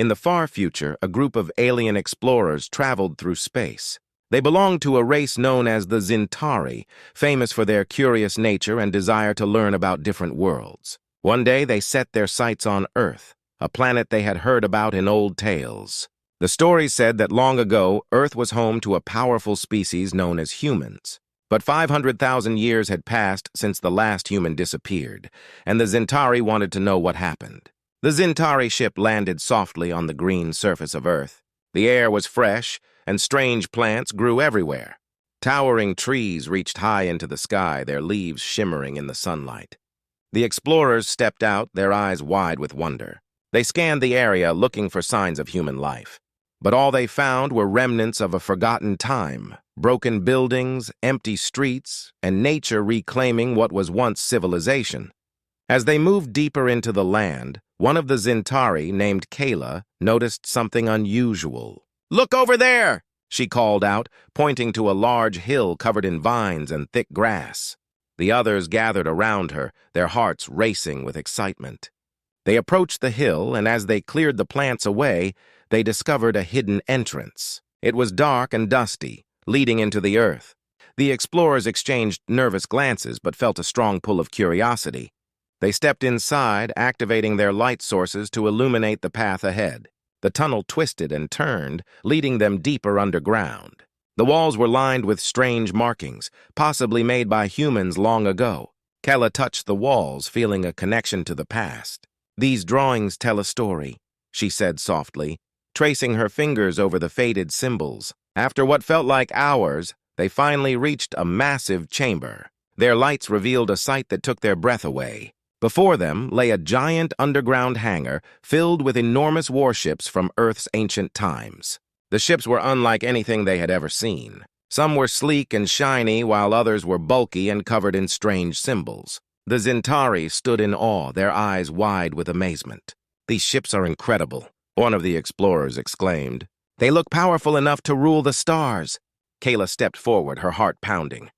In the far future, a group of alien explorers traveled through space. They belonged to a race known as the Zintari, famous for their curious nature and desire to learn about different worlds. One day, they set their sights on Earth, a planet they had heard about in old tales. The stories said that long ago, Earth was home to a powerful species known as humans. But 500,000 years had passed since the last human disappeared, and the Zintari wanted to know what happened. The Zintari ship landed softly on the green surface of Earth. The air was fresh, and strange plants grew everywhere. Towering trees reached high into the sky, their leaves shimmering in the sunlight. The explorers stepped out, their eyes wide with wonder. They scanned the area looking for signs of human life. But all they found were remnants of a forgotten time, broken buildings, empty streets, and nature reclaiming what was once civilization. As they moved deeper into the land, one of the Zintari, named Kayla, noticed something unusual. "Look over there!" she called out, pointing to a large hill covered in vines and thick grass. The others gathered around her, their hearts racing with excitement. They approached the hill, and as they cleared the plants away, they discovered a hidden entrance. It was dark and dusty, leading into the earth. The explorers exchanged nervous glances but felt a strong pull of curiosity. They stepped inside, activating their light sources to illuminate the path ahead. The tunnel twisted and turned, leading them deeper underground. The walls were lined with strange markings, possibly made by humans long ago. Kayla touched the walls, feeling a connection to the past. "These drawings tell a story," she said softly, tracing her fingers over the faded symbols. After what felt like hours, they finally reached a massive chamber. Their lights revealed a sight that took their breath away. Before them lay a giant underground hangar filled with enormous warships from Earth's ancient times. The ships were unlike anything they had ever seen. Some were sleek and shiny, while others were bulky and covered in strange symbols. The Zintari stood in awe, their eyes wide with amazement. "These ships are incredible," one of the explorers exclaimed. "They look powerful enough to rule the stars." Kayla stepped forward, her heart pounding.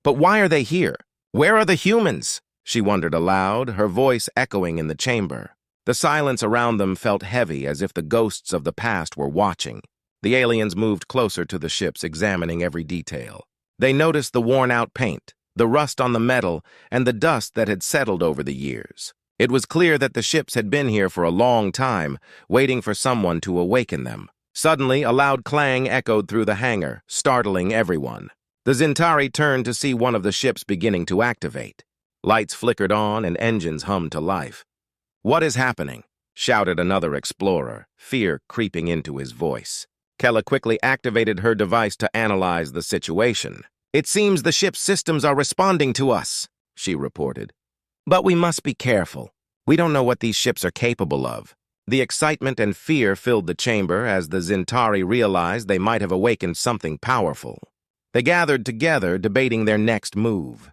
"But why are they here? Where are the humans?" she wondered aloud, her voice echoing in the chamber. The silence around them felt heavy, as if the ghosts of the past were watching. The aliens moved closer to the ships, examining every detail. They noticed the worn-out paint, the rust on the metal, and the dust that had settled over the years. It was clear that the ships had been here for a long time, waiting for someone to awaken them. Suddenly, a loud clang echoed through the hangar, startling everyone. The Zintari turned to see one of the ships beginning to activate. Lights flickered on and engines hummed to life. "What is happening?" shouted another explorer, fear creeping into his voice. Kayla quickly activated her device to analyze the situation. "It seems the ship's systems are responding to us," she reported. "But we must be careful. We don't know what these ships are capable of." The excitement and fear filled the chamber as the Zintari realized they might have awakened something powerful. They gathered together, debating their next move.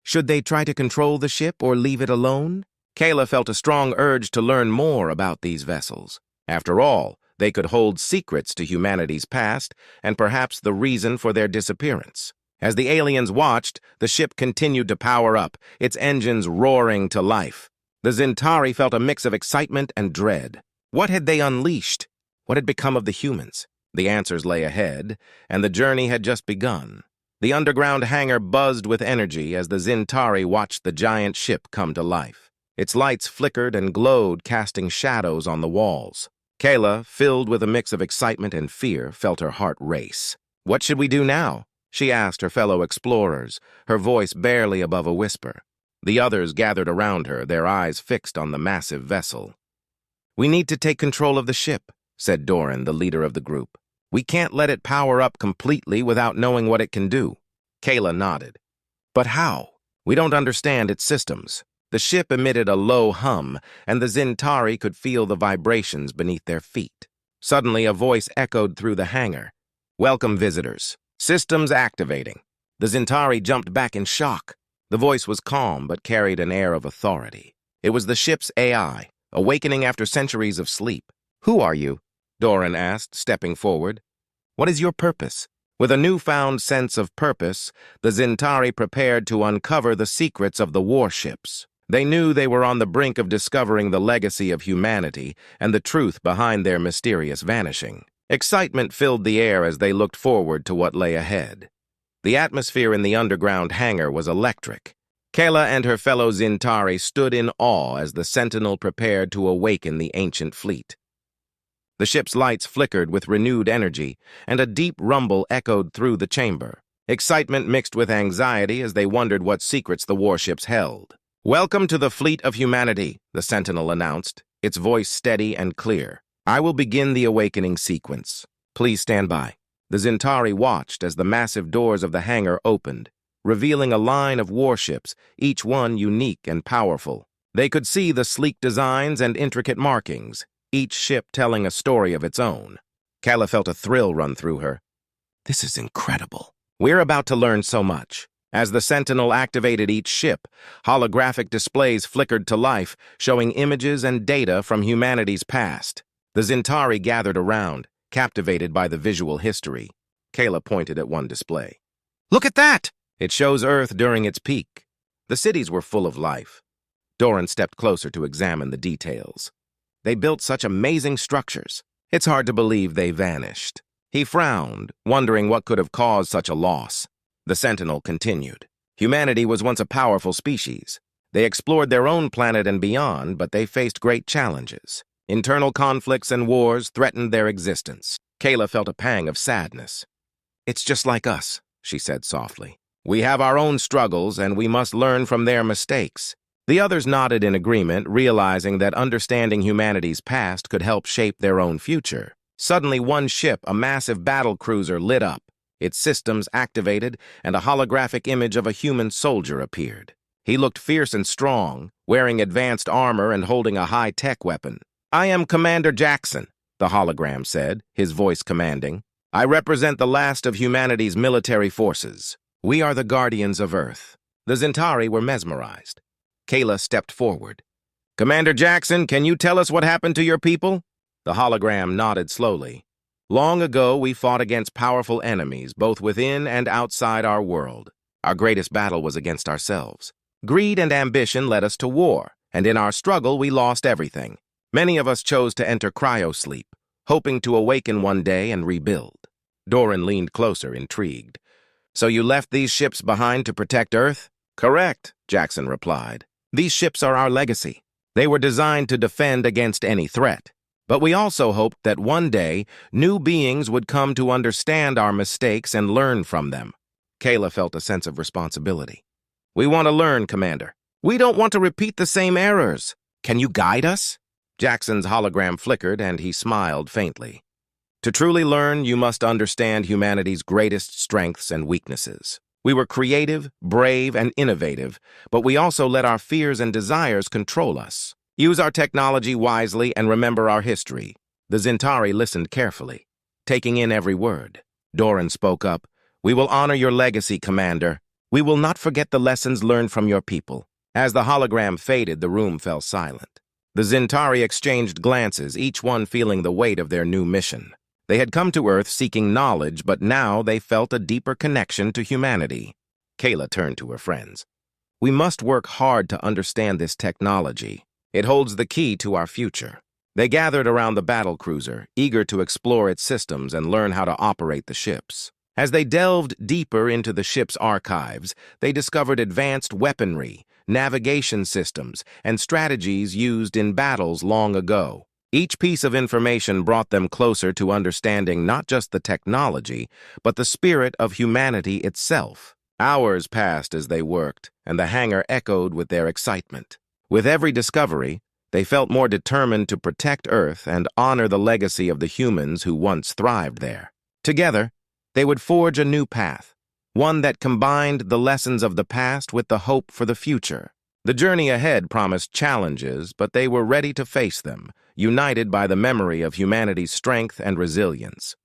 Should they try to control the ship or leave it alone? Kayla felt a strong urge to learn more about these vessels. After all, they could hold secrets to humanity's past and perhaps the reason for their disappearance. As the aliens watched, the ship continued to power up, its engines roaring to life. The Zintari felt a mix of excitement and dread. What had they unleashed? What had become of the humans? The answers lay ahead, and the journey had just begun. The underground hangar buzzed with energy as the Zintari watched the giant ship come to life. Its lights flickered and glowed, casting shadows on the walls. Kayla, filled with a mix of excitement and fear, felt her heart race. "What should we do now?" she asked her fellow explorers, her voice barely above a whisper. The others gathered around her, their eyes fixed on the massive vessel. "We need to take control of the ship," said Doran, the leader of the group. "We can't let it power up completely without knowing what it can do." Kayla nodded. "But how? We don't understand its systems." The ship emitted a low hum, and the Zintari could feel the vibrations beneath their feet. Suddenly, a voice echoed through the hangar. "Welcome, visitors. Systems activating." The Zintari jumped back in shock. The voice was calm, but carried an air of authority. It was the ship's AI, awakening after centuries of sleep. "Who are you?" Doran asked, stepping forward. "What is your purpose?" With a newfound sense of purpose, the Zintari prepared to uncover the secrets of the warships. They knew they were on the brink of discovering the legacy of humanity and the truth behind their mysterious vanishing. Excitement filled the air as they looked forward to what lay ahead. The atmosphere in the underground hangar was electric. Kayla and her fellow Zintari stood in awe as the Sentinel prepared to awaken the ancient fleet. The ship's lights flickered with renewed energy, and a deep rumble echoed through the chamber. Excitement mixed with anxiety as they wondered what secrets the warships held. "Welcome to the fleet of humanity," the Sentinel announced, its voice steady and clear. "I will begin the awakening sequence. Please stand by." The Zintari watched as the massive doors of the hangar opened, revealing a line of warships, each one unique and powerful. They could see the sleek designs and intricate markings, each ship telling a story of its own. Kayla felt a thrill run through her. This is incredible. We're about to learn so much. As the Sentinel activated each ship, holographic displays flickered to life, showing images and data from humanity's past. The Zintari gathered around, captivated by the visual history. Kayla pointed at one display. "Look at that!" It shows Earth during its peak. The cities were full of life. Doran stepped closer to examine the details. They built such amazing structures. It's hard to believe they vanished. He frowned, wondering what could have caused such a loss. The Sentinel continued. Humanity was once a powerful species. They explored their own planet and beyond, but they faced great challenges. Internal conflicts and wars threatened their existence. Kayla felt a pang of sadness. "It's just like us," she said softly. "We have our own struggles, and we must learn from their mistakes." The others nodded in agreement, realizing that understanding humanity's past could help shape their own future. Suddenly, one ship, a massive battle cruiser, lit up. Its systems activated, and a holographic image of a human soldier appeared. He looked fierce and strong, wearing advanced armor and holding a high-tech weapon. "I am Commander Jackson," the hologram said, his voice commanding. "I represent the last of humanity's military forces. We are the guardians of Earth." The Zintari were mesmerized. Kayla stepped forward. "Commander Jackson, can you tell us what happened to your people?" The hologram nodded slowly. "Long ago, we fought against powerful enemies, both within and outside our world. Our greatest battle was against ourselves. Greed and ambition led us to war, and in our struggle, we lost everything. Many of us chose to enter cryosleep, hoping to awaken one day and rebuild." Doran leaned closer, intrigued. "So you left these ships behind to protect Earth?" "Correct," Jackson replied. "These ships are our legacy. They were designed to defend against any threat. But we also hoped that one day, new beings would come to understand our mistakes and learn from them." Kayla felt a sense of responsibility. "We want to learn, Commander. We don't want to repeat the same errors. Can you guide us?" Jackson's hologram flickered, and he smiled faintly. "To truly learn, you must understand humanity's greatest strengths and weaknesses. We were creative, brave, and innovative, but we also let our fears and desires control us. Use our technology wisely and remember our history." The Zintari listened carefully, taking in every word. Doran spoke up. "We will honor your legacy, Commander. We will not forget the lessons learned from your people." As the hologram faded, the room fell silent. The Zintari exchanged glances, each one feeling the weight of their new mission. They had come to Earth seeking knowledge, but now they felt a deeper connection to humanity. Kayla turned to her friends. "We must work hard to understand this technology. It holds the key to our future." They gathered around the battle cruiser, eager to explore its systems and learn how to operate the ships. As they delved deeper into the ship's archives, they discovered advanced weaponry, navigation systems, and strategies used in battles long ago. Each piece of information brought them closer to understanding not just the technology, but the spirit of humanity itself. Hours passed as they worked, and the hangar echoed with their excitement. With every discovery, they felt more determined to protect Earth and honor the legacy of the humans who once thrived there. Together, they would forge a new path, one that combined the lessons of the past with the hope for the future. The journey ahead promised challenges, but they were ready to face them, united by the memory of humanity's strength and resilience.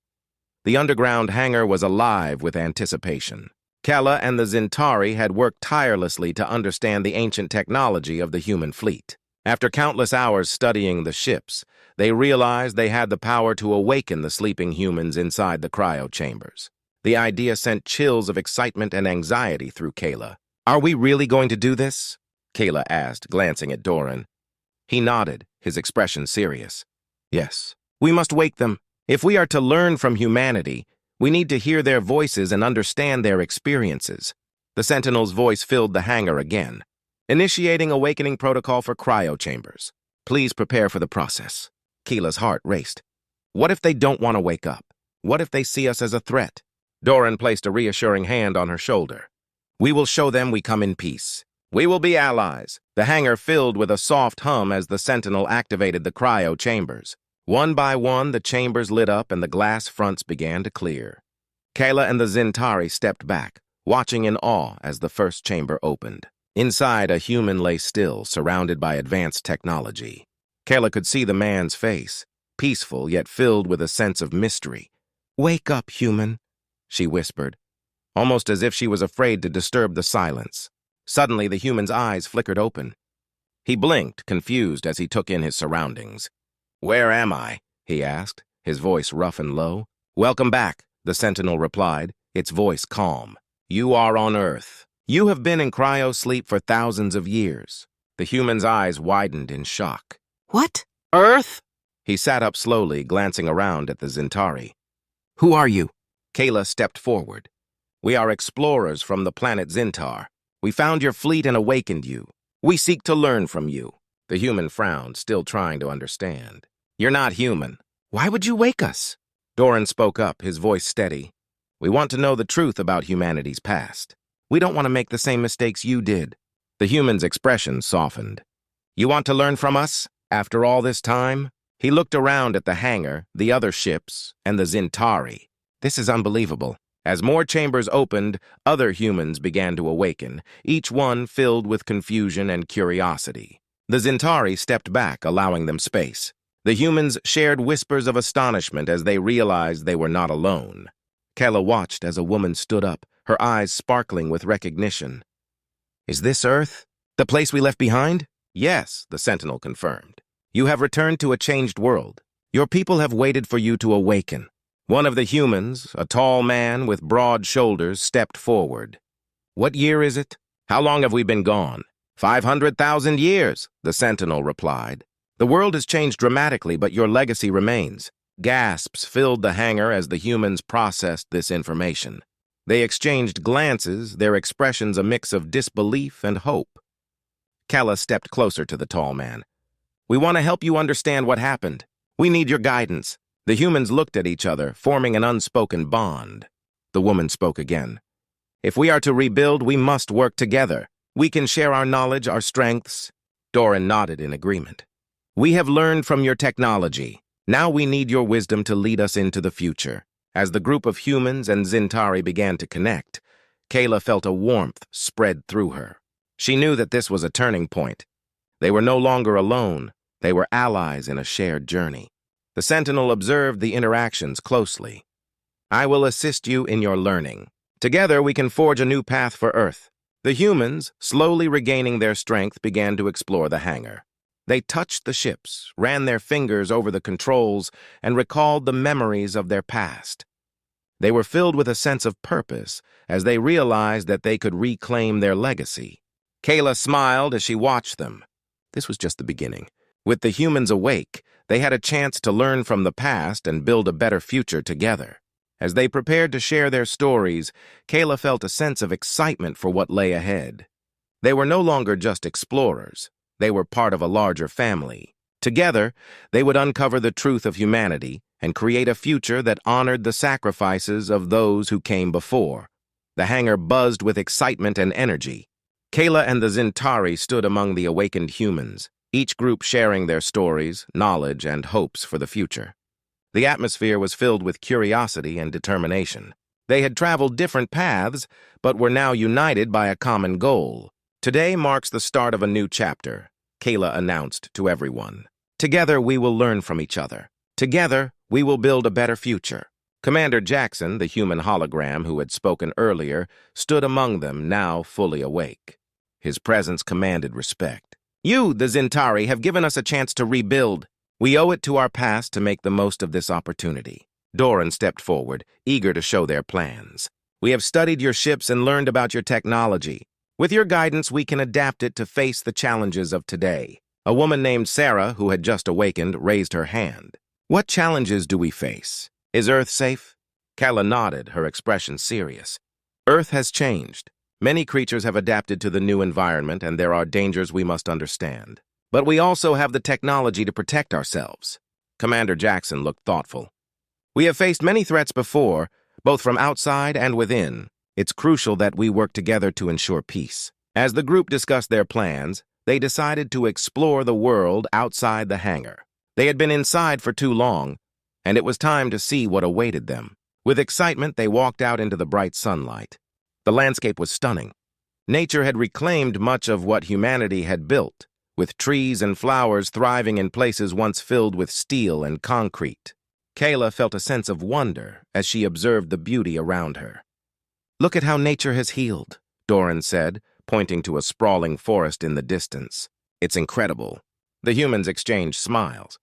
The underground hangar was alive with anticipation. Kella and the Zintari had worked tirelessly to understand the ancient technology of the human fleet. After countless hours studying the ships, they realized they had the power to awaken the sleeping humans inside the cryo chambers. The idea sent chills of excitement and anxiety through Kayla. "Are we really going to do this?" Kayla asked, glancing at Doran. He nodded, his expression serious. Yes, we must wake them. If we are to learn from humanity, we need to hear their voices and understand their experiences. The Sentinel's voice filled the hangar again. Initiating awakening protocol for cryo chambers. Please prepare for the process. Keela's heart raced. What if they don't want to wake up? What if they see us as a threat? Doran placed a reassuring hand on her shoulder. We will show them we come in peace. We will be allies. The hangar filled with a soft hum as the Sentinel activated the cryo chambers. One by one, the chambers lit up and the glass fronts began to clear. Kayla and the Zintari stepped back, watching in awe as the first chamber opened. Inside, a human lay still, surrounded by advanced technology. Kayla could see the man's face, peaceful yet filled with a sense of mystery. "Wake up, human," she whispered, almost as if she was afraid to disturb the silence. Suddenly, the human's eyes flickered open. He blinked, confused as he took in his surroundings. "Where am I?" he asked, his voice rough and low. "Welcome back," the Sentinel replied, its voice calm. "You are on Earth. You have been in cryo-sleep for thousands of years." The human's eyes widened in shock. "What? Earth?" He sat up slowly, glancing around at the Zintari. "Who are you?" Kayla stepped forward. "We are explorers from the planet Zintar. We found your fleet and awakened you. We seek to learn from you." The human frowned, still trying to understand. "You're not human. Why would you wake us?" Doran spoke up, his voice steady. "We want to know the truth about humanity's past. We don't want to make the same mistakes you did." The human's expression softened. "You want to learn from us? After all this time?" He looked around at the hangar, the other ships, and the Zintari. "This is unbelievable." As more chambers opened, other humans began to awaken, each one filled with confusion and curiosity. The Zintari stepped back, allowing them space. The humans shared whispers of astonishment as they realized they were not alone. Kayla watched as a woman stood up, her eyes sparkling with recognition. "Is this Earth? The place we left behind?" "Yes," the Sentinel confirmed. "You have returned to a changed world. Your people have waited for you to awaken." One of the humans, a tall man with broad shoulders, stepped forward. "What year is it? How long have we been gone?" 500,000 years, the Sentinel replied. "The world has changed dramatically, but your legacy remains." Gasps filled the hangar as the humans processed this information. They exchanged glances, their expressions a mix of disbelief and hope. Kayla stepped closer to the tall man. "We want to help you understand what happened. We need your guidance." The humans looked at each other, forming an unspoken bond. The woman spoke again. "If we are to rebuild, we must work together. We can share our knowledge, our strengths." Doran nodded in agreement. "We have learned from your technology. Now we need your wisdom to lead us into the future." As the group of humans and Zintari began to connect, Kayla felt a warmth spread through her. She knew that this was a turning point. They were no longer alone. They were allies in a shared journey. The Sentinel observed the interactions closely. "I will assist you in your learning. Together we can forge a new path for Earth." The humans, slowly regaining their strength, began to explore the hangar. They touched the ships, ran their fingers over the controls, and recalled the memories of their past. They were filled with a sense of purpose as they realized that they could reclaim their legacy. Kayla smiled as she watched them. This was just the beginning. With the humans awake, they had a chance to learn from the past and build a better future together. As they prepared to share their stories, Kayla felt a sense of excitement for what lay ahead. They were no longer just explorers. They were part of a larger family. Together, they would uncover the truth of humanity and create a future that honored the sacrifices of those who came before. The hangar buzzed with excitement and energy. Kayla and the Zintari stood among the awakened humans, each group sharing their stories, knowledge, and hopes for the future. The atmosphere was filled with curiosity and determination. They had traveled different paths, but were now united by a common goal. "Today marks the start of a new chapter," Kayla announced to everyone. "Together we will learn from each other. Together we will build a better future." Commander Jackson, the human hologram who had spoken earlier, stood among them, now fully awake. His presence commanded respect. "You, the Zintari, have given us a chance to rebuild. We owe it to our past to make the most of this opportunity." Doran stepped forward, eager to show their plans. "We have studied your ships and learned about your technology. With your guidance, we can adapt it to face the challenges of today. A woman named Sarah, who had just awakened, raised her hand. What challenges do we face? Is Earth safe? Kala nodded, her expression serious. Earth has changed. Many creatures have adapted to the new environment, and there are dangers we must understand. But we also have the technology to protect ourselves. Commander Jackson looked thoughtful. We have faced many threats before, both from outside and within. It's crucial that we work together to ensure peace. As the group discussed their plans, they decided to explore the world outside the hangar. They had been inside for too long, and it was time to see what awaited them. With excitement, they walked out into the bright sunlight. The landscape was stunning. Nature had reclaimed much of what humanity had built, with trees and flowers thriving in places once filled with steel and concrete. Kayla felt a sense of wonder as she observed the beauty around her. "Look at how nature has healed," Doran said, pointing to a sprawling forest in the distance. "It's incredible." The humans exchanged smiles.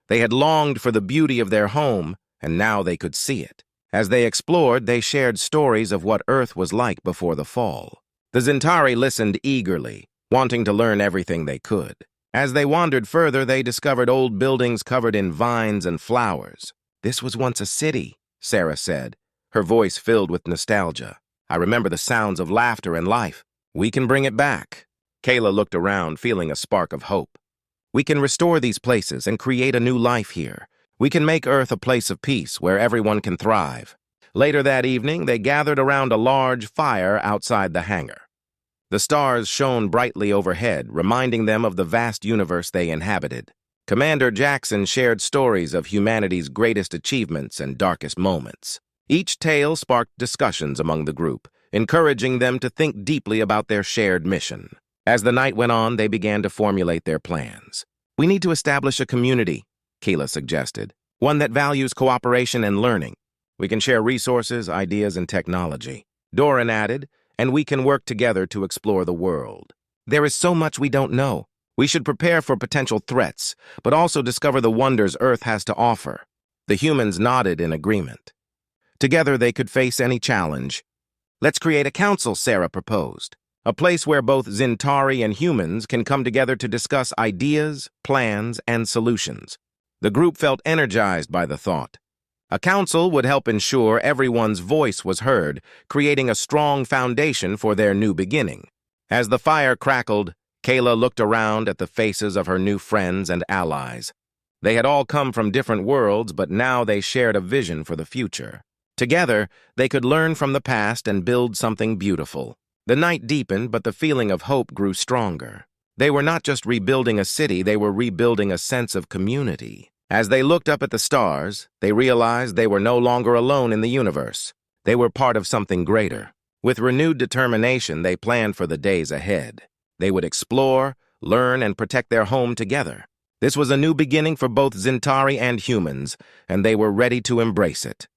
They had longed for the beauty of their home, and now they could see it. As they explored, they shared stories of what Earth was like before the fall. The Zintari listened eagerly, wanting to learn everything they could. As they wandered further, they discovered old buildings covered in vines and flowers. "This was once a city," Sarah said, her voice filled with nostalgia. "I remember the sounds of laughter and life. We can bring it back." Kayla looked around, feeling a spark of hope. "We can restore these places and create a new life here. We can make Earth a place of peace where everyone can thrive." Later that evening, they gathered around a large fire outside the hangar. The stars shone brightly overhead, reminding them of the vast universe they inhabited. Commander Jackson shared stories of humanity's greatest achievements and darkest moments. Each tale sparked discussions among the group, encouraging them to think deeply about their shared mission. As the night went on, they began to formulate their plans. "We need to establish a community," Keela suggested, "one that values cooperation and learning. We can share resources, ideas, and technology." Doran added, "And we can work together to explore the world. There is so much we don't know. We should prepare for potential threats, but also discover the wonders Earth has to offer." The humans nodded in agreement. Together they could face any challenge. "Let's create a council," Sarah proposed. "A place where both Zintari and humans can come together to discuss ideas, plans, and solutions." The group felt energized by the thought. A council would help ensure everyone's voice was heard, creating a strong foundation for their new beginning. As the fire crackled, Kayla looked around at the faces of her new friends and allies. They had all come from different worlds, but now they shared a vision for the future. Together, they could learn from the past and build something beautiful. The night deepened, but the feeling of hope grew stronger. They were not just rebuilding a city, they were rebuilding a sense of community. As they looked up at the stars, they realized they were no longer alone in the universe. They were part of something greater. With renewed determination, they planned for the days ahead. They would explore, learn, and protect their home together. This was a new beginning for both Zintari and humans, and they were ready to embrace it.